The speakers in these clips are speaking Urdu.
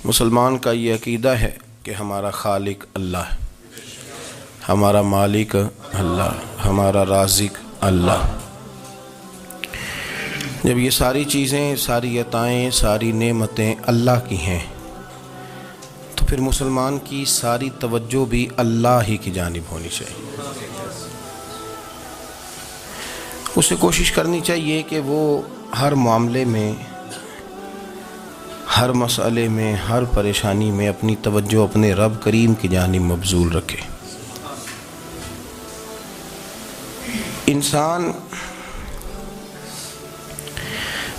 مسلمان کا یہ عقیدہ ہے کہ ہمارا خالق اللہ ہے، ہمارا مالک اللہ، ہمارا رازق اللہ۔ جب یہ ساری چیزیں، ساری عطائیں، ساری نعمتیں اللہ کی ہیں تو پھر مسلمان کی ساری توجہ بھی اللہ ہی کی جانب ہونی چاہیے۔ اسے کوشش کرنی چاہیے کہ وہ ہر معاملے میں، ہر مسئلے میں، ہر پریشانی میں اپنی توجہ اپنے رب کریم کی جانب مبذول رکھے۔ انسان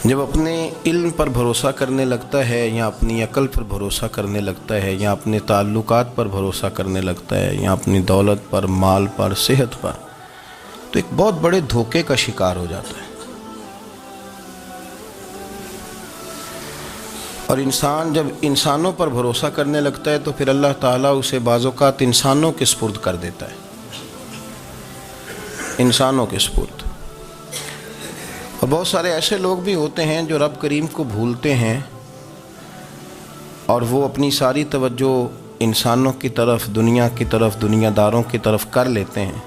جب اپنے علم پر بھروسہ کرنے لگتا ہے، یا اپنی عقل پر بھروسہ کرنے لگتا ہے، یا اپنے تعلقات پر بھروسہ کرنے لگتا ہے، یا اپنی دولت پر، مال پر، صحت پر، تو ایک بہت بڑے دھوکے کا شکار ہو جاتا ہے۔ اور انسان جب انسانوں پر بھروسہ کرنے لگتا ہے تو پھر اللہ تعالیٰ اسے بعض اوقات انسانوں کے سپرد کر دیتا ہے، انسانوں کے سپرد۔ اور بہت سارے ایسے لوگ بھی ہوتے ہیں جو رب کریم کو بھولتے ہیں اور وہ اپنی ساری توجہ انسانوں کی طرف، دنیا کی طرف، دنیا داروں کی طرف کر لیتے ہیں،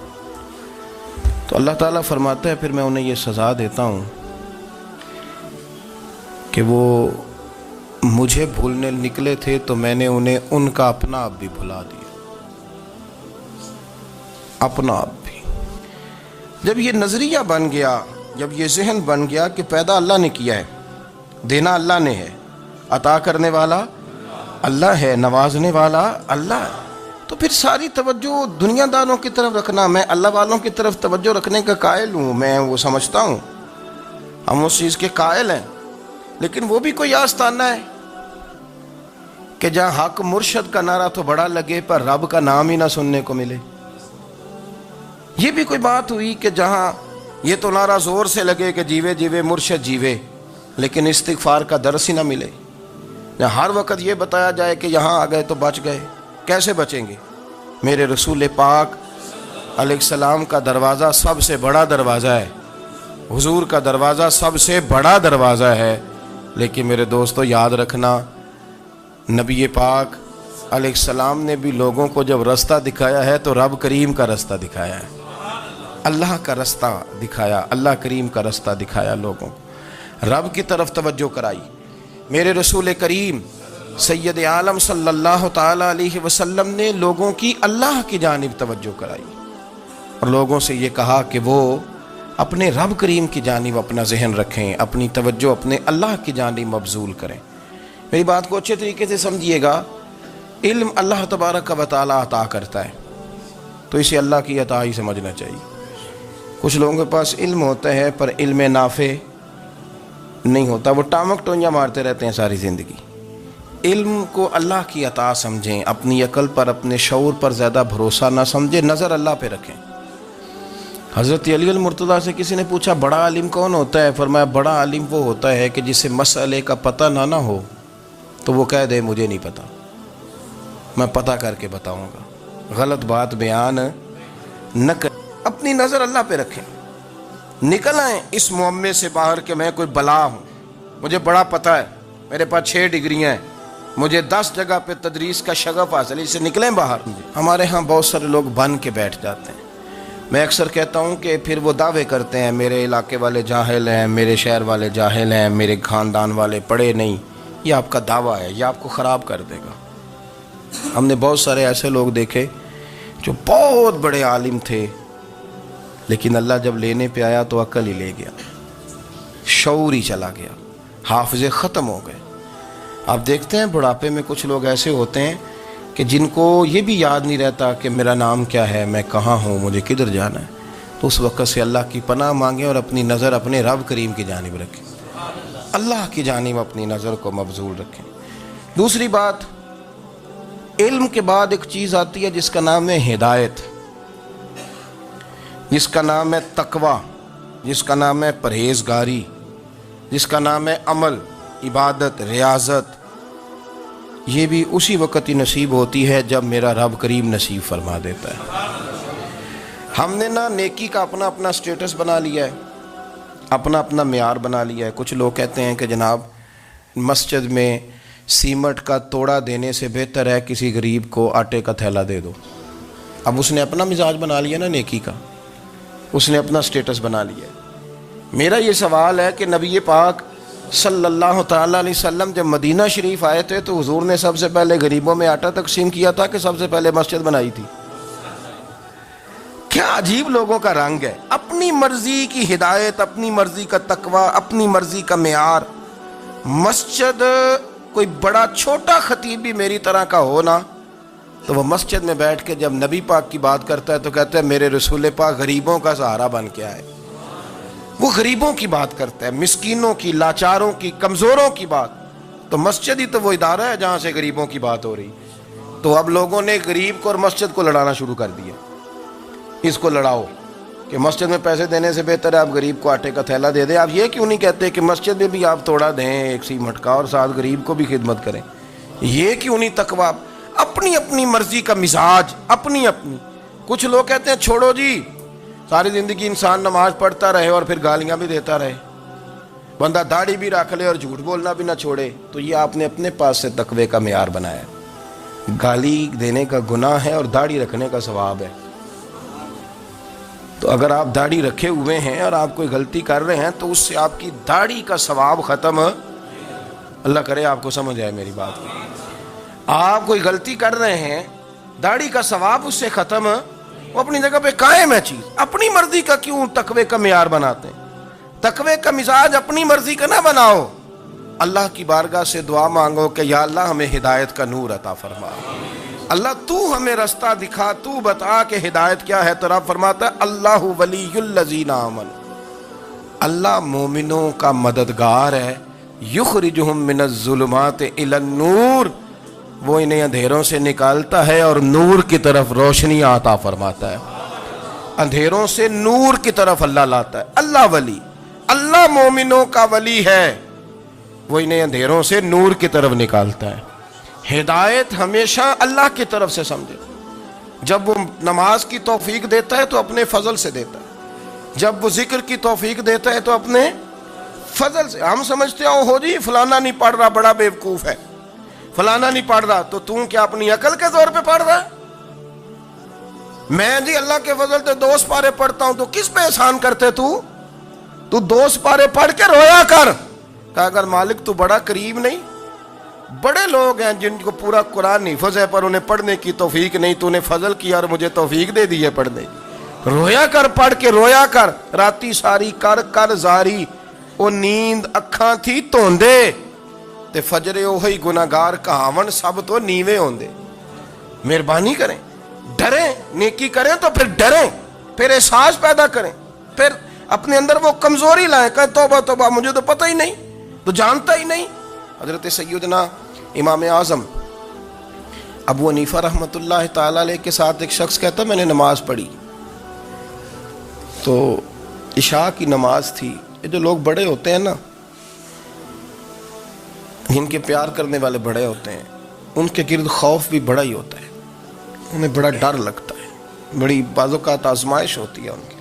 تو اللہ تعالیٰ فرماتا ہے پھر میں انہیں یہ سزا دیتا ہوں کہ وہ مجھے بھولنے نکلے تھے تو میں نے انہیں ان کا اپنا آپ بھی بھلا دیا، اپنا آپ بھی۔ جب یہ نظریہ بن گیا، جب یہ ذہن بن گیا کہ پیدا اللہ نے کیا ہے، دینا اللہ نے ہے، عطا کرنے والا اللہ ہے، نوازنے والا اللہ ہے، تو پھر ساری توجہ دنیا داروں کی طرف رکھنا، میں اللہ والوں کی طرف توجہ رکھنے کا قائل ہوں، میں وہ سمجھتا ہوں، ہم اس چیز کے قائل ہیں، لیکن وہ بھی کوئی آستانہ ہے کہ جہاں حق مرشد کا نعرہ تو بڑا لگے پر رب کا نام ہی نہ سننے کو ملے۔ یہ بھی کوئی بات ہوئی کہ جہاں یہ تو نعرہ زور سے لگے کہ جیوے جیوے مرشد جیوے، لیکن استغفار کا درس ہی نہ ملے۔ جہاں ہر وقت یہ بتایا جائے کہ یہاں آ گئے تو بچ گئے، کیسے بچیں گے؟ میرے رسول پاک علیہ السلام کا دروازہ سب سے بڑا دروازہ ہے، حضور کا دروازہ سب سے بڑا دروازہ ہے، لیکن میرے دوستو یاد رکھنا، نبی پاک علیہ السلام نے بھی لوگوں کو جب رستہ دکھایا ہے تو رب کریم کا رستہ دکھایا ہے، اللہ کا رستہ دکھایا، اللہ کریم کا رستہ دکھایا، لوگوں کو رب کی طرف توجہ کرائی۔ میرے رسول کریم سید عالم صلی اللہ تعالیٰ علیہ وسلم نے لوگوں کی اللہ کی جانب توجہ کرائی اور لوگوں سے یہ کہا کہ وہ اپنے رب کریم کی جانب اپنا ذہن رکھیں، اپنی توجہ اپنے اللہ کی جانب مبذول کریں۔ میری بات کو اچھے طریقے سے سمجھیے گا، علم اللہ تبارک و تعالیٰ عطا کرتا ہے تو اسے اللہ کی عطا ہی سمجھنا چاہیے۔ کچھ لوگوں کے پاس علم ہوتا ہے پر علم نافع نہیں ہوتا، وہ ٹامک ٹونیاں مارتے رہتے ہیں ساری زندگی۔ علم کو اللہ کی عطا سمجھیں، اپنی عقل پر، اپنے شعور پر زیادہ بھروسہ نہ سمجھیں، نظر اللہ پہ رکھیں۔ حضرت علی المرتضیٰ سے کسی نے پوچھا بڑا عالم کون ہوتا ہے؟ فرمایا بڑا عالم وہ ہوتا ہے کہ جسے مسئلے کا پتہ نہ ہو تو وہ کہہ دے مجھے نہیں پتہ، میں پتہ کر کے بتاؤں گا، غلط بات بیان نہ کریں، اپنی نظر اللہ پہ رکھیں، نکل آئیں اس معمے سے باہر کہ میں کوئی بلا ہوں، مجھے بڑا پتہ ہے، میرے پاس 6 ڈگریاں ہیں، مجھے 10 جگہ پہ تدریس کا شغف حاصل ہے، اس سے نکلیں باہر۔ ہمارے ہاں بہت سارے لوگ بن کے بیٹھ جاتے ہیں۔ میں اکثر کہتا ہوں کہ پھر وہ دعوے کرتے ہیں میرے علاقے والے جاہل ہیں، میرے شہر والے جاہل ہیں، میرے خاندان والے پڑھے نہیں۔ یہ آپ کا دعویٰ ہے، یہ آپ کو خراب کر دے گا۔ ہم نے بہت سارے ایسے لوگ دیکھے جو بہت بڑے عالم تھے، لیکن اللہ جب لینے پہ آیا تو عقل ہی لے گیا، شعور ہی چلا گیا، حافظے ختم ہو گئے۔ آپ دیکھتے ہیں بڑھاپے میں کچھ لوگ ایسے ہوتے ہیں کہ جن کو یہ بھی یاد نہیں رہتا کہ میرا نام کیا ہے، میں کہاں ہوں، مجھے کدھر جانا ہے، تو اس وقت سے اللہ کی پناہ مانگیں اور اپنی نظر اپنے رب کریم کی جانب رکھیں، اللہ کی جانب اپنی نظر کو مبذول رکھیں۔ دوسری بات، علم کے بعد ایک چیز آتی ہے جس کا نام ہے ہدایت، جس کا نام ہے تقوی، جس کا نام ہے پرہیزگاری، جس کا نام ہے عمل، عبادت، ریاضت۔ یہ بھی اسی وقت ہی نصیب ہوتی ہے جب میرا رب کریم نصیب فرما دیتا ہے۔ ہم نے نا نیکی کا اپنا اپنا سٹیٹس بنا لیا ہے، اپنا اپنا معیار بنا لیا ہے۔ کچھ لوگ کہتے ہیں کہ جناب مسجد میں سیمٹ کا توڑا دینے سے بہتر ہے کسی غریب کو آٹے کا تھیلا دے دو۔ اب اس نے اپنا مزاج بنا لیا نا نیکی کا، اس نے اپنا سٹیٹس بنا لیا۔ میرا یہ سوال ہے کہ نبی پاک صلی اللہ تعالیٰ علیہ وسلم جب مدینہ شریف آئے تھے تو حضور نے سب سے پہلے غریبوں میں آٹا تقسیم کیا تھا کہ سب سے پہلے مسجد بنائی تھی؟ کیا عجیب لوگوں کا رنگ ہے، اپنی مرضی کی ہدایت، اپنی مرضی کا تقوی، اپنی مرضی کا معیار۔ مسجد کوئی بڑا چھوٹا خطیب بھی میری طرح کا ہو نا تو وہ مسجد میں بیٹھ کے جب نبی پاک کی بات کرتا ہے تو کہتا ہے میرے رسول پاک غریبوں کا سہارا بن کے آئے۔ وہ غریبوں کی بات کرتا ہے، مسکینوں کی، لاچاروں کی، کمزوروں کی بات۔ تو مسجد ہی تو وہ ادارہ ہے جہاں سے غریبوں کی بات ہو رہی۔ تو اب لوگوں نے غریب کو اور مسجد کو لڑانا شروع کر دیا، اس کو لڑاؤ کہ مسجد میں پیسے دینے سے بہتر ہے آپ غریب کو آٹے کا تھیلا دے دیں۔ آپ یہ کیوں نہیں کہتے کہ مسجد میں بھی آپ توڑا دیں ایک سیمٹ کا اور ساتھ غریب کو بھی خدمت کریں؟ یہ کیوں نہیں تقویٰ؟ اپنی اپنی مرضی کا مزاج، اپنی اپنی۔ کچھ لوگ کہتے ہیں چھوڑو جی، ساری زندگی انسان نماز پڑھتا رہے اور پھر گالیاں بھی دیتا رہے، بندہ داڑھی بھی رکھ لے اور جھوٹ بولنا بھی نہ چھوڑے۔ تو یہ آپ نے اپنے پاس سے تقوی کا معیار بنایا۔ گالی دینے کا گناہ ہے اور داڑھی رکھنے کا ثواب ہے۔ تو اگر آپ داڑھی رکھے ہوئے ہیں اور آپ کوئی غلطی کر رہے ہیں تو اس سے آپ کی داڑھی کا ثواب ختم، اللہ کرے آپ کو سمجھ آئے میری بات۔ آپ کوئی غلطی کر رہے ہیں، داڑھی کا ثواب اس سے ختم، وہ اپنی جگہ پہ قائم ہے چیز۔ اپنی مرضی کا کیوں تقوی کا معیار بناتے ہیں؟ تقوی کا مزاج اپنی مرضی کا نہ بناؤ۔ اللہ کی بارگاہ سے دعا مانگو کہ یا اللہ ہمیں ہدایت کا نور عطا فرما، اللہ تو ہمیں رستہ دکھا، تو بتا کہ ہدایت کیا ہے۔ تو رب فرماتا ہے اللہ ولی الذین آمنوا، اللہ مومنوں کا مددگار ہے، یخرجہم من الظلمات الی النور، وہ انہیں اندھیروں سے نکالتا ہے اور نور کی طرف روشنی عطا فرماتا ہے۔ اندھیروں سے نور کی طرف اللہ لاتا ہے۔ اللہ ولی، اللہ مومنوں کا ولی ہے، وہ انہیں اندھیروں سے نور کی طرف نکالتا ہے۔ ہدایت ہمیشہ اللہ کی طرف سے سمجھے۔ جب وہ نماز کی توفیق دیتا ہے تو اپنے فضل سے دیتا ہے، جب وہ ذکر کی توفیق دیتا ہے تو اپنے فضل سے۔ ہم سمجھتے ہو ہو جی فلانا نہیں پڑھ رہا بڑا بیوقوف ہے، فلانا نہیں پڑھ رہا، تو تم کیا اپنی عقل کے زور پہ پڑھ رہا ہے؟ میں جی اللہ کے فضل سے 2 سپارے پڑھتا ہوں، تو کس پہ احسان کرتے تو 2 سپارے پڑھ کے رویا کر۔ کہا اگر مالک تو بڑا قریب نہیں، بڑے لوگ ہیں جن کو پورا قرآن حفظ ہے پر انہیں پڑھنے کی توفیق نہیں، تو انہیں فضل کیا اور مجھے توفیق دے دی ہے پڑھنے کی۔ رویا کر، پڑھ کے رویا کر، راتی ساری کر کر زاری، وہ نیند اکھاں تھی توندے تے فجرے اوہی گناہگار کہاون سب تو نیوے ہوندے۔ مہربانی کریں، ڈریں، نیکی کریں تو پھر ڈریں، پھر احساس پیدا کریں، پھر اپنے اندر وہ کمزوری لائیں، کہیں توبہ توبہ مجھے تو پتہ ہی نہیں، تو جانتا ہی نہیں۔ حضرت سیدنا امام اعظم ابو حنیفہ رحمۃ اللہ تعالی علیہ کے ساتھ ایک شخص کہتا میں نے نماز پڑھی، تو عشاء کی نماز تھی۔ یہ جو لوگ بڑے ہوتے ہیں نا، جن کے پیار کرنے والے بڑے ہوتے ہیں، ان کے گرد خوف بھی بڑا ہی ہوتا ہے، انہیں بڑا ڈر لگتا ہے، بڑی بعض اوقات آزمائش ہوتی ہے ان کی۔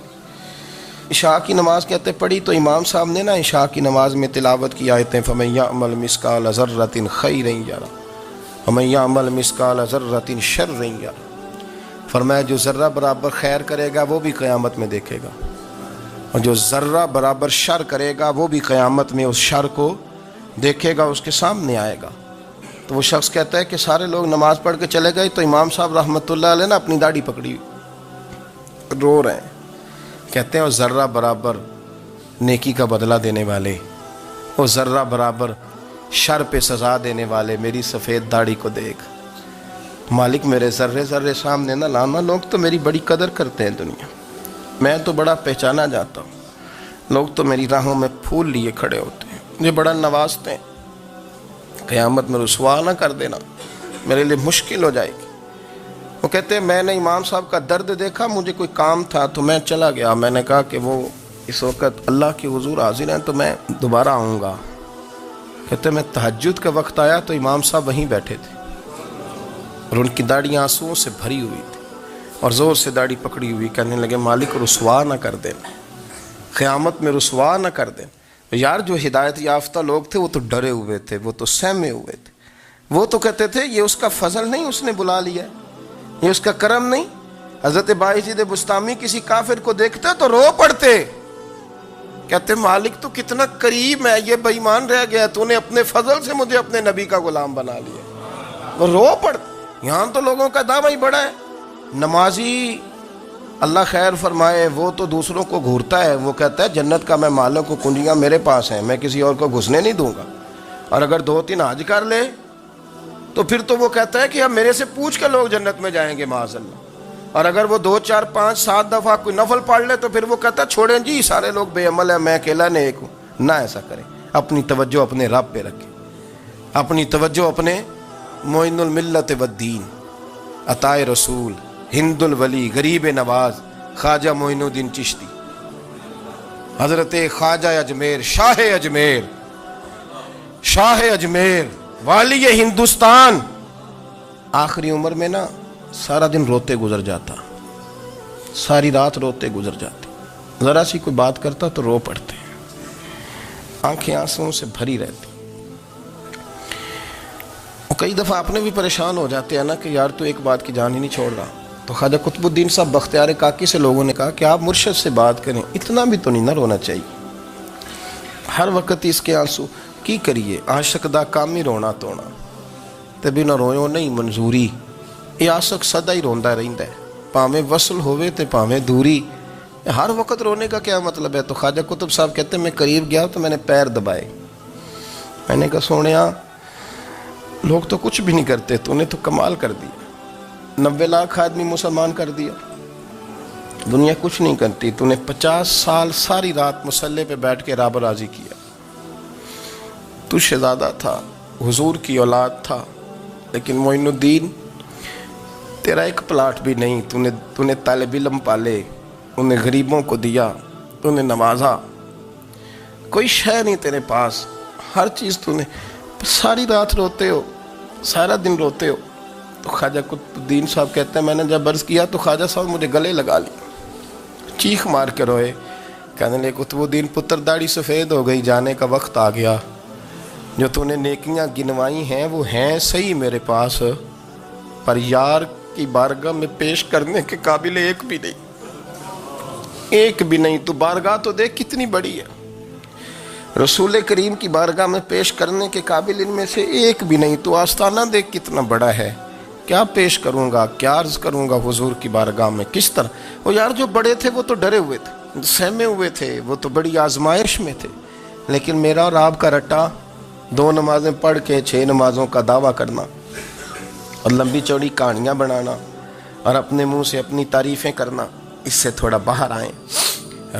عشاء کی نماز کہتے پڑھی تو امام صاحب نے نا عشاء کی نماز میں تلاوت کی آیتیں فَمَن يَعْمَلْ مِثْقَالَ ذَرَّةٍ خَيْرًا يَرَهُ وَمَن يَعْمَلْ مِثْقَالَ ذَرَّةٍ شَرًّا يَرَهُ، فرمایا جو ذرہ برابر خیر کرے گا وہ بھی قیامت میں دیکھے گا، اور جو ذرہ برابر شر کرے گا وہ بھی قیامت میں اس شر کو دیکھے گا، اس کے سامنے آئے گا۔ تو وہ شخص کہتا ہے کہ سارے لوگ نماز پڑھ کے چلے گئے تو امام صاحب رحمۃ اللہ علیہ نے اپنی داڑھی پکڑی، رو رہے ہیں، کہتے ہیں وہ ذرہ برابر نیکی کا بدلہ دینے والے، وہ ذرہ برابر شر پہ سزا دینے والے میری سفید داڑھی کو دیکھ، مالک میرے ذرے ذرے سامنے نہ لانا، لوگ تو میری بڑی قدر کرتے ہیں دنیا، میں تو بڑا پہچانا جاتا ہوں، لوگ تو میری راہوں میں پھول لیے کھڑے ہوتے ہیں، مجھے بڑا نوازتے ہیں، قیامت میں رسوا نہ کر دینا، میرے لیے مشکل ہو جائے گی۔ وہ کہتے ہیں میں نے امام صاحب کا درد دیکھا، مجھے کوئی کام تھا تو میں چلا گیا، میں نے کہا کہ وہ اس وقت اللہ کے حضور حاضر ہیں تو میں دوبارہ آؤں گا۔ کہتے ہیں میں تہجد کا وقت آیا تو امام صاحب وہیں بیٹھے تھے اور ان کی داڑھی آنسوؤں سے بھری ہوئی تھی اور زور سے داڑھی پکڑی ہوئی، کہنے لگے مالک رسوا نہ کر دینا، قیامت میں رسوا نہ کر دینا۔ یار جو ہدایت یافتہ لوگ تھے وہ تو ڈرے ہوئے تھے، وہ تو سہمے ہوئے تھے، وہ تو کہتے تھے یہ اس کا فضل نہیں، اس نے بلا لیا ہے، یہ اس کا کرم نہیں۔ حضرت باعزید بستامی کسی کافر کو دیکھتے تو رو پڑتے، کہتے مالک تو کتنا قریب ہے، یہ بے ایمان رہ گیا، تو نے اپنے فضل سے مجھے اپنے نبی کا غلام بنا لیا۔ وہ رو پڑتے۔ یہاں تو لوگوں کا دعویٰ ہی بڑا ہے۔ نمازی اللہ خیر فرمائے وہ تو دوسروں کو گھورتا ہے، وہ کہتا ہے جنت کا میں مالک ہوں، کنجیاں میرے پاس ہیں، میں کسی اور کو گھسنے نہیں دوں گا۔ اور اگر 2-3 حج کر لے تو پھر تو وہ کہتا ہے کہ اب میرے سے پوچھ کے لوگ جنت میں جائیں گے معاذ اللہ۔ اور اگر وہ 2 4 5 7 دفعہ کوئی نفل پڑھ لے تو پھر وہ کہتا ہے چھوڑیں جی سارے لوگ بے عمل ہیں، میں اکیلا نیک ہوں۔ نہ ایسا کریں، اپنی توجہ اپنے رب پہ رکھیں، اپنی توجہ اپنے معین الملت والدین، عطائے رسول، ہند الولی، غریب نواز، خواجہ معین الدین چشتی، حضرت خواجہ اجمیر، شاہ اجمیر، شاہ اجمیر، والی ہندوستان۔ آخری عمر میں نا سارا دن روتے گزر جاتا، ساری رات روتے گزر جاتے، ذرا سی کوئی بات کرتا تو رو پڑتے، آنکھیں آنسوؤں سے بھری رہتی۔ کئی دفعہ آپ نے بھی پریشان ہو جاتے ہیں نا کہ یار تو ایک بات کی جان ہی نہیں چھوڑ رہا۔ تو خواجہ قطب الدین صاحب بختیار کاکی سے لوگوں نے کہا کہ آپ مرشد سے بات کریں، اتنا بھی تو نہیں نہ رونا چاہیے، ہر وقت اس کے آنسو کی کریے، عاشق دا کام ہی رونا تونا، تبھی نہ رویو نہیں منظوری، یہ عاشق سدا ہی روندا رہندا ہے، پاویں وصل ہوئے تے پاویں دوری، ہر وقت رونے کا کیا مطلب ہے؟ تو خواجہ قطب صاحب کہتے ہیں میں قریب گیا تو میں نے پیر دبائے، میں نے کہا سونیا لوگ تو کچھ بھی نہیں کرتے، تو نے تو کمال کر دیا، 90 لاکھ آدمی مسلمان کر دیا، دنیا کچھ نہیں کرتی، تو نے 50 سال ساری رات مصلے پہ بیٹھ کے رب راضی کیا، تو شہزادہ تھا، حضور کی اولاد تھا، لیکن معین الدین تیرا ایک پلاٹ بھی نہیں، تو نے طالب علم پالے، انہیں غریبوں کو دیا، تو نے نوازا، کوئی شے نہیں تیرے پاس، ہر چیز تو نے، ساری رات روتے ہو، سارا دن روتے ہو۔ تو خواجہ قطب الدین صاحب کہتے ہیں میں نے جب عرض کیا تو خواجہ صاحب مجھے گلے لگا لی، چیخ مار کے روئے، کہنے لگے قطب الدین پتر داڑھی سفید ہو گئی، جانے کا وقت آ گیا، جو تو نے نیکیاں گنوائی ہیں وہ ہیں صحیح میرے پاس، پر یار کی بارگاہ میں پیش کرنے کے قابل ایک بھی نہیں، ایک بھی نہیں۔ تو بارگاہ تو دیکھ کتنی بڑی ہے، رسول کریم کی بارگاہ میں پیش کرنے کے قابل ان میں سے ایک بھی نہیں، تو آستانہ دیکھ کتنا بڑا ہے، کیا پیش کروں گا، کیا عرض کروں گا حضور کی بارگاہ میں، کس طرح؟ وہ یار جو بڑے تھے وہ تو ڈرے ہوئے تھے، سہمے ہوئے تھے، وہ تو بڑی آزمائش میں تھے، لیکن میرا اور آپ کا رٹا 2 نمازیں پڑھ کے 6 نمازوں کا دعویٰ کرنا اور لمبی چوڑی کہانیاں بنانا اور اپنے منہ سے اپنی تعریفیں کرنا، اس سے تھوڑا باہر آئیں۔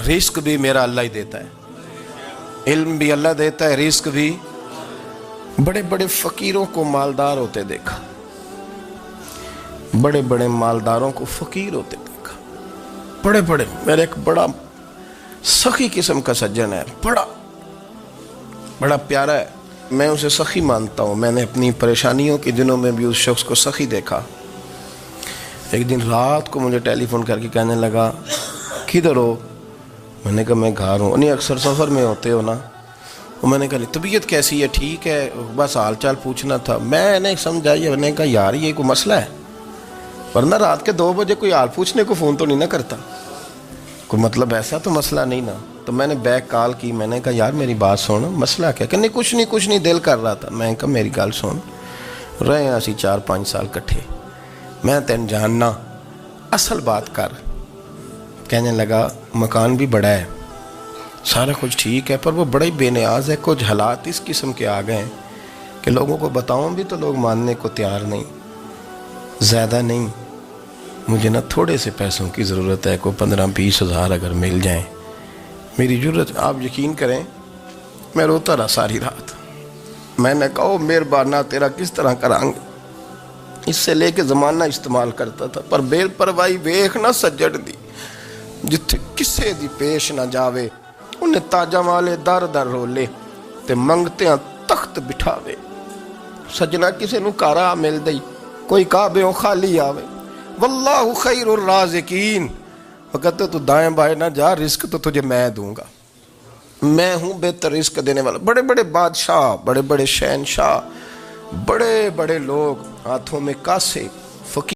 رزق بھی میرا اللہ ہی دیتا ہے، علم بھی اللہ دیتا ہے، رزق بھی۔ بڑے بڑے فقیروں کو مالدار ہوتے دیکھا، بڑے بڑے مالداروں کو فقیر ہوتے دیکھا، بڑے بڑے، میرے ایک بڑا سخی قسم کا سجن ہے، بڑا پیارا ہے، میں اسے سخی مانتا ہوں، میں نے اپنی پریشانیوں کے دنوں میں بھی اس شخص کو سخی دیکھا۔ ایک دن رات کو مجھے ٹیلی فون کر کے کہنے لگا کدھر ہو؟ میں نے کہا میں گھر ہوں۔ نہیں اکثر سفر میں ہوتے ہو نا؟ وہ میں نے کہا طبیعت کیسی ہے؟ ٹھیک ہے، بس حال چال پوچھنا تھا۔ میں نے سمجھائی، میں نے کہا یار یہ کوئی مسئلہ ہے، ورنہ رات کے 2 بجے کوئی حال پوچھنے کو فون تو نہیں نہ کرتا، کوئی مطلب ایسا تو مسئلہ نہیں نا؟ تو میں نے بیک کال کی، میں نے کہا یار میری بات سن، مسئلہ کیا؟ کہ نہیں کچھ نہیں دل کر رہا تھا۔ میں نے کہا میری گل سن، رہے ہیں اسی 4-5 سال کٹھے، میں تین جاننا، اصل بات کر۔ کہنے لگا مکان بھی بڑا ہے، سارا کچھ ٹھیک ہے، پر وہ بڑا ہی بے نیاز ہے، کچھ حالات اس قسم کے آ گئے ہیں کہ لوگوں کو بتاؤں بھی تو لوگ ماننے کو تیار نہیں، زیادہ نہیں، مجھے نا تھوڑے سے پیسوں کی ضرورت ہے، کوئی 15-20 ہزار اگر مل جائیں، میری ضرورت۔ آپ یقین کریں میں روتا رہا ساری رات۔ میں نے کہا مہربانہ تیرا کس طرح کرانگے، اس سے لے کے زمانہ استعمال کرتا تھا، پر بے پرواہی ویخ نہ سجڑ دی، جتھے کسے دی پیش نہ جاوے، انہیں تاجہ والے در در رولے تے منگتے ہیں تخت بٹھاوے۔ سجنا کسے نو کارا مل دئی، کوئی کعبے خالی آوے، واللہ خیر الرازقین، وہ کہتے تو دائیں بائیں نہ جا، رزق تو تجھے میں دوں گا، میں ہوں بہتر رزق دینے والا۔ بڑے بڑے بادشاہ، بڑے بڑے شہنشاہ بڑے بڑے لوگ ہاتھوں میں کاسے